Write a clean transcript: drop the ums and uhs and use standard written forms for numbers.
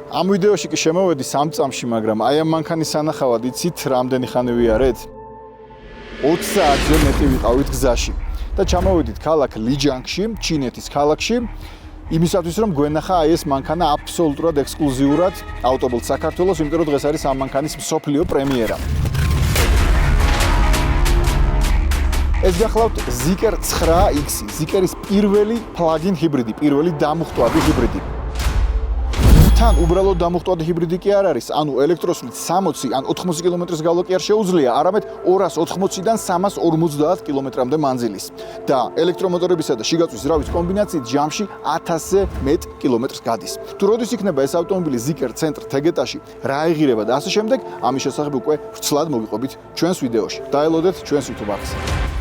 Am ვიდეოში კი შემოვედი 3 წამში, მაგრამ აი ამ მანქანის სანახავად იცით რამდენი ხანი ვიარეთ? 20 საათზე მეტი ვიყავით გზაში და ჩამოვედით ქალაქ ლიჯანგში, ჩინეთის ქალაქში, იმისათვის რომ გვენახა აი ეს მანქანა აბსოლუტურად ექსკლუზიურად ავტობილ საქართველოს, იმიტომ რომ დღეს არის ამ მანქანის მსოფლიო პრემიერა. ეს გახლავთ Zeekr 9X, Zeekr-ის პირველი plug-in ჰიბრიდი, პირველი დამუხტვადი ჰიბრიდი. თან უბრალოდ დამუხტვადი ჰიბრიდი კი არ არის, ანუ ელექტროსვლით 60 ან 80 კილომეტრის გავლა კი არ შეუძლია, არამედ 280-დან 350 კილომეტრამდე მანძილის. და ელექტრომოტორებისა და შიგაწვის ძრავის კომბინაციით ჯამში 1000-ზე მეტ კილომეტრს გადის. თუ როდის იქნება ეს ავტომობილი Zeekr ცენტრ თეგეტაში, რა ეღირება და ასე შემდეგ, ამის შესახებ უკვე ვრცლად მოგიყვებით ჩვენს ვიდეოში. დაელოდეთ ჩვენს YouTube არხზე.